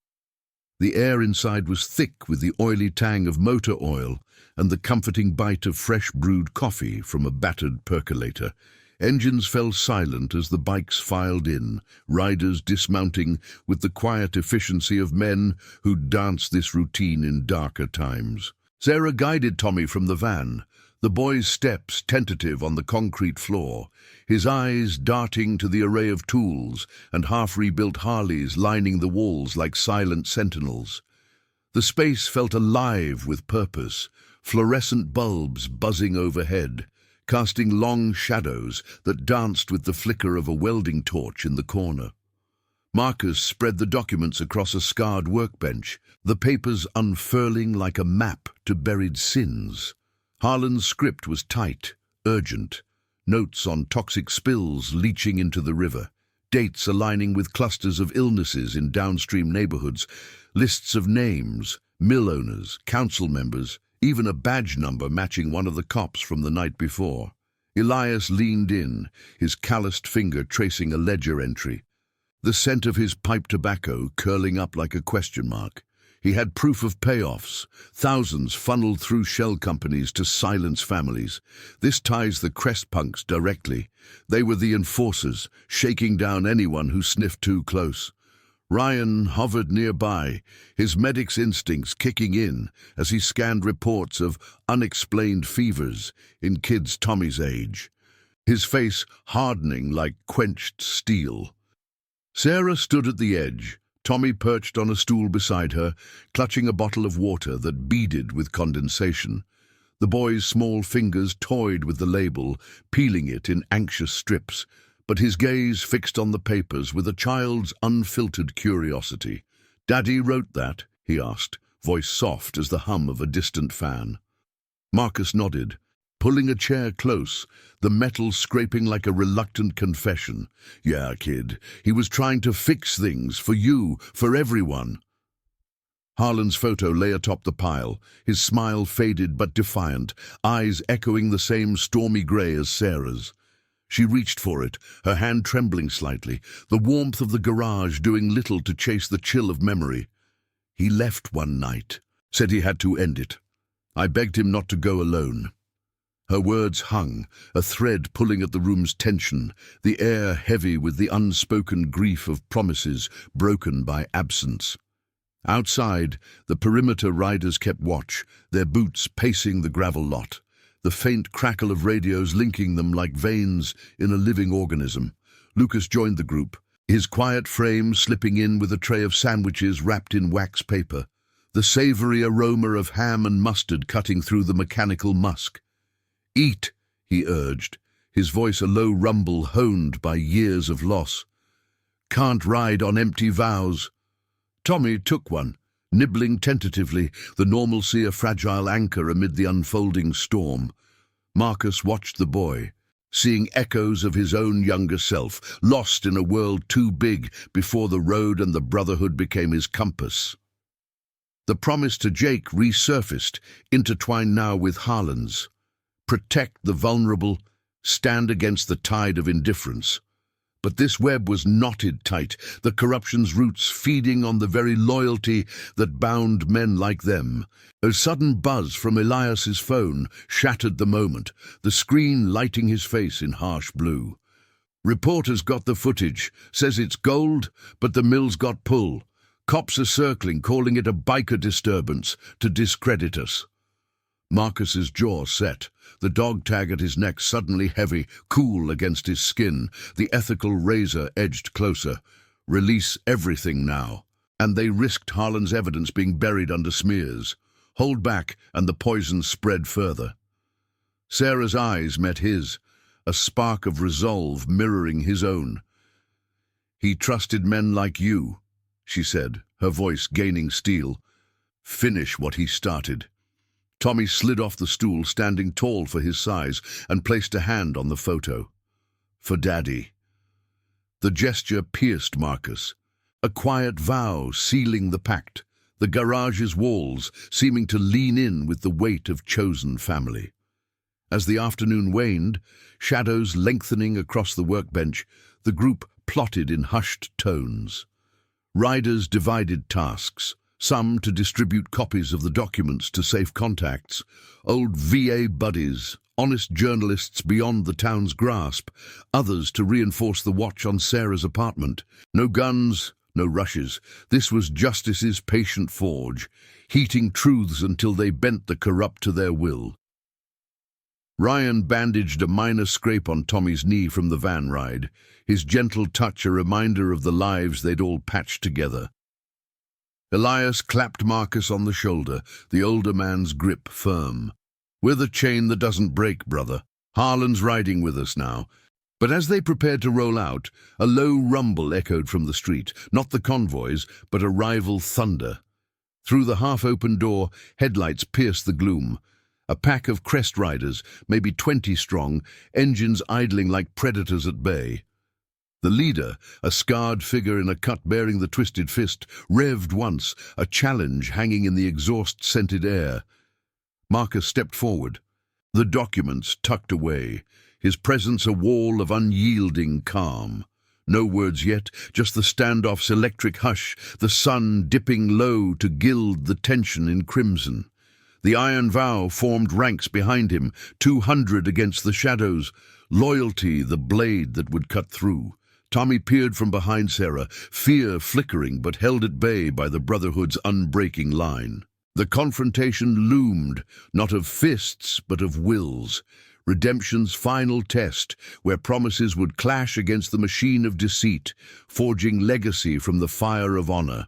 The air inside was thick with the oily tang of motor oil and the comforting bite of fresh brewed coffee from a battered percolator. Engines fell silent as the bikes filed in, riders dismounting with the quiet efficiency of men who'd danced this routine in darker times. Sarah guided Tommy from the van, the boy's steps tentative on the concrete floor, his eyes darting to the array of tools and half-rebuilt Harleys lining the walls like silent sentinels. The space felt alive with purpose, fluorescent bulbs buzzing overhead, casting long shadows that danced with the flicker of a welding torch in the corner. Marcus spread the documents across a scarred workbench, the papers unfurling like a map to buried sins. Harlan's script was tight, urgent, notes on toxic spills leaching into the river, dates aligning with clusters of illnesses in downstream neighborhoods, lists of names, mill owners, council members, even a badge number matching one of the cops from the night before. Elias leaned in, his calloused finger tracing a ledger entry, the scent of his pipe tobacco curling up like a question mark. He had proof of payoffs, thousands funneled through shell companies to silence families. This ties the Crest punks directly. They were the enforcers, shaking down anyone who sniffed too close. Ryan hovered nearby, his medic's instincts kicking in as he scanned reports of unexplained fevers in kids Tommy's age, his face hardening like quenched steel. Sarah stood at the edge, Tommy perched on a stool beside her, clutching a bottle of water that beaded with condensation. The boy's small fingers toyed with the label, peeling it in anxious strips, but his gaze fixed on the papers with a child's unfiltered curiosity. "Daddy wrote that?" he asked, voice soft as the hum of a distant fan. Marcus nodded, pulling a chair close, the metal scraping like a reluctant confession. "Yeah, kid, he was trying to fix things for you, for everyone." Harlan's photo lay atop the pile, his smile faded but defiant, eyes echoing the same stormy grey as Sarah's. She reached for it, her hand trembling slightly, the warmth of the garage doing little to chase the chill of memory. "He left one night, said he had to end it. I begged him not to go alone." Her words hung, a thread pulling at the room's tension, the air heavy with the unspoken grief of promises broken by absence. Outside, the perimeter riders kept watch, their boots pacing the gravel lot, the faint crackle of radios linking them like veins in a living organism. Lucas joined the group, his quiet frame slipping in with a tray of sandwiches wrapped in wax paper, the savory aroma of ham and mustard cutting through the mechanical musk. "Eat," he urged, his voice a low rumble honed by years of loss. "Can't ride on empty vows." Tommy took one, nibbling tentatively, the normalcy a fragile anchor amid the unfolding storm. Marcus watched the boy, seeing echoes of his own younger self, lost in a world too big before the road and the brotherhood became his compass. The promise to Jake resurfaced, intertwined now with Harlan's. Protect the vulnerable, stand against the tide of indifference. But this web was knotted tight, the corruption's roots feeding on the very loyalty that bound men like them. A sudden buzz from Elias's phone shattered the moment, the screen lighting his face in harsh blue. "Reporter's got the footage, says it's gold, but the mill's got pull. Cops are circling, calling it a biker disturbance to discredit us." Marcus's jaw set, the dog tag at his neck suddenly heavy, cool against his skin, the ethical razor edged closer. Release everything now. And they risked Harlan's evidence being buried under smears. Hold back, and the poison spread further. Sarah's eyes met his, a spark of resolve mirroring his own. "He trusted men like you," she said, her voice gaining steel. "Finish what he started." Tommy slid off the stool, standing tall for his size, and placed a hand on the photo. "For Daddy." The gesture pierced Marcus, a quiet vow sealing the pact, the garage's walls seeming to lean in with the weight of chosen family. As the afternoon waned, shadows lengthening across the workbench, the group plotted in hushed tones. Riders divided tasks, some to distribute copies of the documents to safe contacts, old VA buddies, honest journalists beyond the town's grasp, others to reinforce the watch on Sarah's apartment. No guns, no rushes. This was justice's patient forge, heating truths until they bent the corrupt to their will. Ryan bandaged a minor scrape on Tommy's knee from the van ride, his gentle touch a reminder of the lives they'd all patched together. Elias clapped Marcus on the shoulder, the older man's grip firm. "We're the chain that doesn't break, brother. Harlan's riding with us now." But as they prepared to roll out, a low rumble echoed from the street, not the convoys, but a rival thunder. Through the half-open door, headlights pierced the gloom. A pack of crest riders, maybe 20 strong, engines idling like predators at bay. The leader, a scarred figure in a cut bearing the twisted fist, revved once, a challenge hanging in the exhaust-scented air. Marcus stepped forward, the documents tucked away, his presence a wall of unyielding calm. No words yet, just the standoff's electric hush, the sun dipping low to gild the tension in crimson. The iron vow formed ranks behind him, 200 against the shadows, loyalty the blade that would cut through. Tommy peered from behind Sarah, fear flickering but held at bay by the Brotherhood's unbreaking line. The confrontation loomed, not of fists but of wills. Redemption's final test, where promises would clash against the machine of deceit, forging legacy from the fire of honor.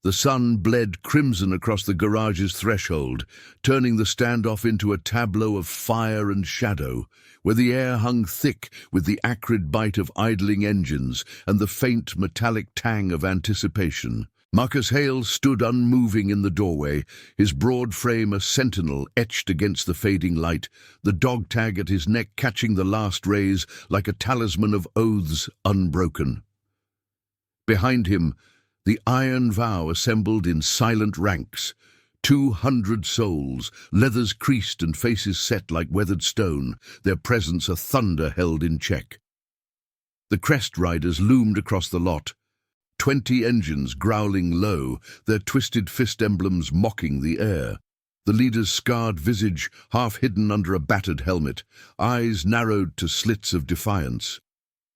The sun bled crimson across the garage's threshold, turning the standoff into a tableau of fire and shadow, where the air hung thick with the acrid bite of idling engines and the faint metallic tang of anticipation. Marcus Hale stood unmoving in the doorway, his broad frame a sentinel etched against the fading light, the dog tag at his neck catching the last rays like a talisman of oaths unbroken. Behind him, the iron vow assembled in silent ranks, 200 souls, leathers creased and faces set like weathered stone, their presence a thunder held in check. The crest riders loomed across the lot, 20 engines growling low, their twisted fist emblems mocking the air. The leader's scarred visage half hidden under a battered helmet, eyes narrowed to slits of defiance.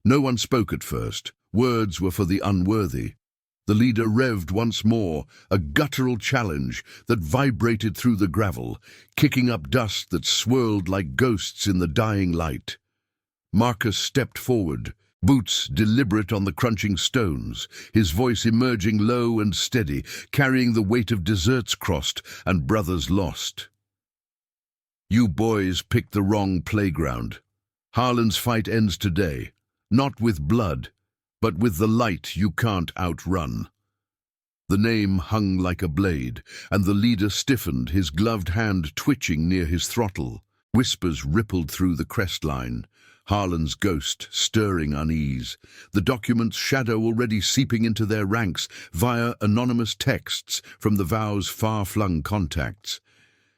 No one spoke at first. Words were for the unworthy. The leader revved once more, a guttural challenge that vibrated through the gravel, kicking up dust that swirled like ghosts in the dying light. Marcus stepped forward, boots deliberate on the crunching stones, his voice emerging low and steady, carrying the weight of deserts crossed and brothers lost. "You boys picked the wrong playground. Harlan's fight ends today, not with blood, but with the light you can't outrun." The name hung like a blade, and the leader stiffened, his gloved hand twitching near his throttle. Whispers rippled through the crest line. Harlan's ghost stirring unease, the document's shadow already seeping into their ranks via anonymous texts from the vow's far-flung contacts.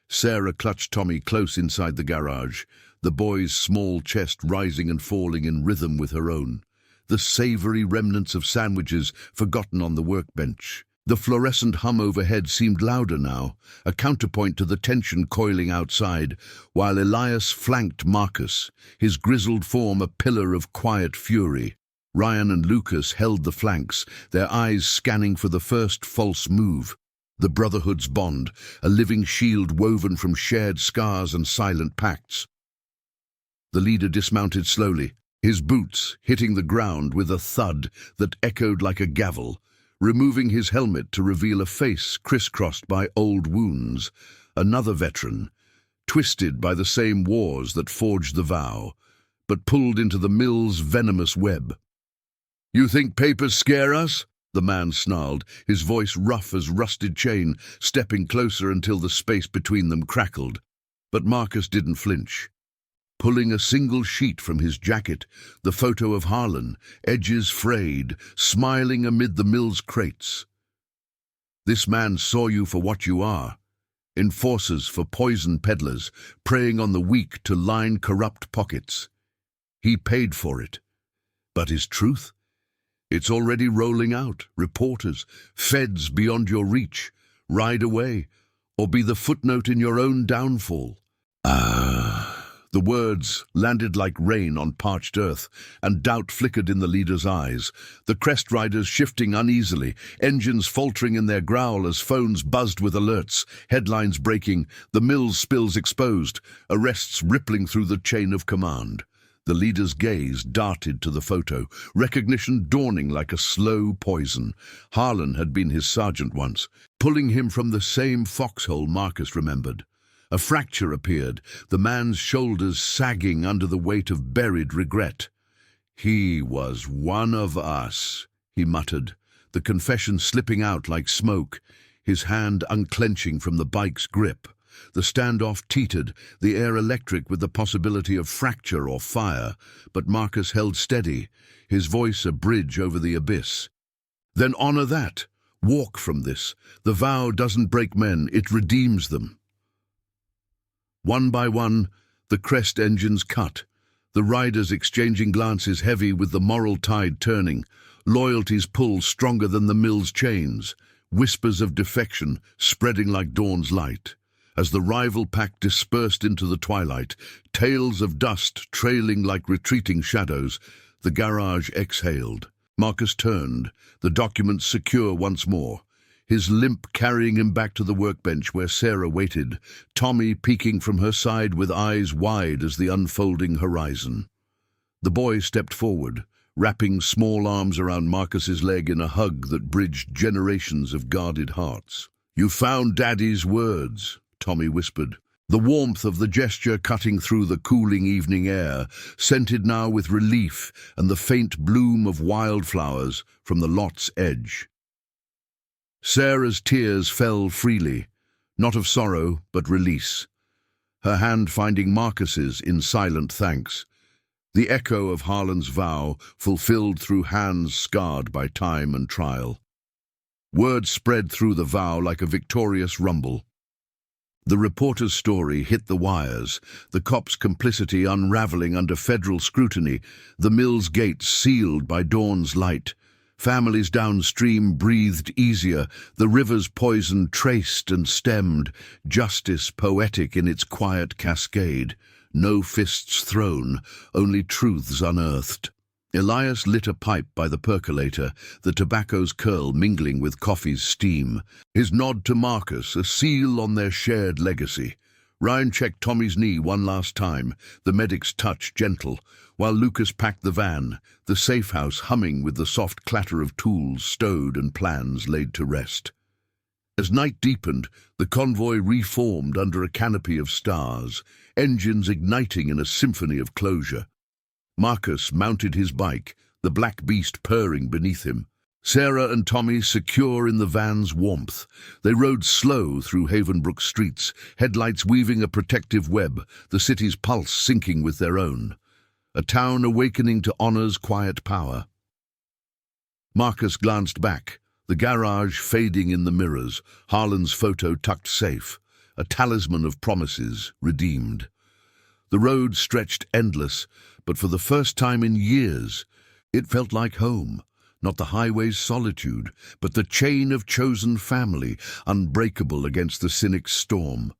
Sarah clutched Tommy close inside the garage, the boy's small chest rising and falling in rhythm with her own. The savory remnants of sandwiches forgotten on the workbench. The fluorescent hum overhead seemed louder now, a counterpoint to the tension coiling outside, while Elias flanked Marcus, his grizzled form a pillar of quiet fury. Ryan and Lucas held the flanks, their eyes scanning for the first false move. The Brotherhood's bond, a living shield woven from shared scars and silent pacts. The leader dismounted slowly, his boots hitting the ground with a thud that echoed like a gavel, removing his helmet to reveal a face crisscrossed by old wounds. Another veteran, twisted by the same wars that forged the vow, but pulled into the mill's venomous web. "You think papers scare us?" the man snarled, his voice rough as rusted chain, stepping closer until the space between them crackled. But Marcus didn't flinch. Pulling a single sheet from his jacket, the photo of Harlan, edges frayed, smiling amid the mill's crates. "This man saw you for what you are, enforcers for poison peddlers, preying on the weak to line corrupt pockets. He paid for it. But his truth? It's already rolling out. Reporters, feds beyond your reach. Ride away, or be the footnote in your own downfall." The words landed like rain on parched earth, and doubt flickered in the leader's eyes. The crest riders shifting uneasily, engines faltering in their growl as phones buzzed with alerts, headlines breaking, the mill's spills exposed, arrests rippling through the chain of command. The leader's gaze darted to the photo, recognition dawning like a slow poison. Harlan had been his sergeant once, pulling him from the same foxhole Marcus remembered. A fracture appeared, the man's shoulders sagging under the weight of buried regret. "He was one of us," he muttered, the confession slipping out like smoke, his hand unclenching from the bike's grip. The standoff teetered, the air electric with the possibility of fracture or fire, but Marcus held steady, his voice a bridge over the abyss. "Then honor that. Walk from this. The vow doesn't break men, it redeems them." One by one, the crest engines cut, the riders exchanging glances heavy with the moral tide turning, loyalty's pull stronger than the mill's chains, whispers of defection spreading like dawn's light. As the rival pack dispersed into the twilight, tails of dust trailing like retreating shadows, the garage exhaled. Marcus turned, the documents secure once more, his limp carrying him back to the workbench where Sarah waited, Tommy peeking from her side with eyes wide as the unfolding horizon. The boy stepped forward, wrapping small arms around Marcus's leg in a hug that bridged generations of guarded hearts. "You found Daddy's words," Tommy whispered, the warmth of the gesture cutting through the cooling evening air, scented now with relief and the faint bloom of wildflowers from the lot's edge. Sarah's tears fell freely, not of sorrow, but release, her hand finding Marcus's in silent thanks, the echo of Harlan's vow fulfilled through hands scarred by time and trial. Word spread through the vow like a victorious rumble. The reporter's story hit the wires, the cop's complicity unraveling under federal scrutiny, the mill's gates sealed by dawn's light. Families downstream breathed easier, the river's poison traced and stemmed, justice poetic in its quiet cascade. No fists thrown, only truths unearthed. Elias lit a pipe by the percolator, the tobacco's curl mingling with coffee's steam. His nod to Marcus, a seal on their shared legacy. Ryan checked Tommy's knee one last time, the medic's touch gentle, while Lucas packed the van, the safe house humming with the soft clatter of tools stowed and plans laid to rest. As night deepened, the convoy reformed under a canopy of stars, engines igniting in a symphony of closure. Marcus mounted his bike, the black beast purring beneath him. Sarah and Tommy secure in the van's warmth. They rode slow through Havenbrook streets, headlights weaving a protective web, the city's pulse syncing with their own. A town awakening to honor's quiet power. Marcus glanced back, the garage fading in the mirrors, Harlan's photo tucked safe, a talisman of promises redeemed. The road stretched endless, but for the first time in years, it felt like home. Not the highway's solitude, but the chain of chosen family, unbreakable against the cynic's storm.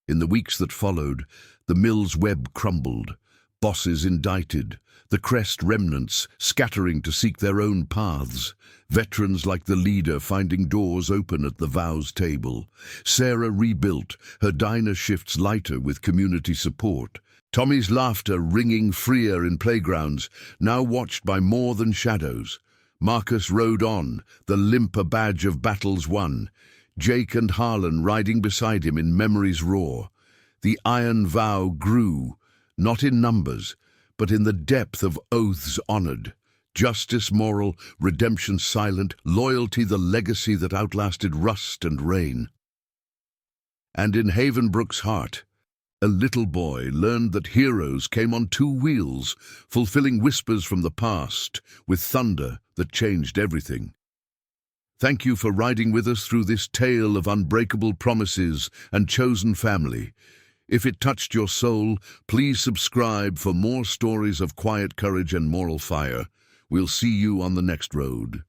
In the weeks that followed, the mill's web crumbled, bosses indicted, the crest remnants scattering to seek their own paths, veterans like the leader finding doors open at the vows table. Sarah rebuilt, her diner shifts lighter with community support. Tommy's laughter ringing freer in playgrounds, now watched by more than shadows. Marcus rode on, the limper badge of battles won. Jake and Harlan riding beside him in memory's roar. The iron vow grew, not in numbers, but in the depth of oaths honored. Justice moral, redemption silent, loyalty the legacy that outlasted rust and rain. And in Havenbrook's heart, a little boy learned that heroes came on two wheels, fulfilling whispers from the past, with thunder that changed everything. Thank you for riding with us through this tale of unbreakable promises and chosen family. If it touched your soul, please subscribe for more stories of quiet courage and moral fire. We'll see you on the next road.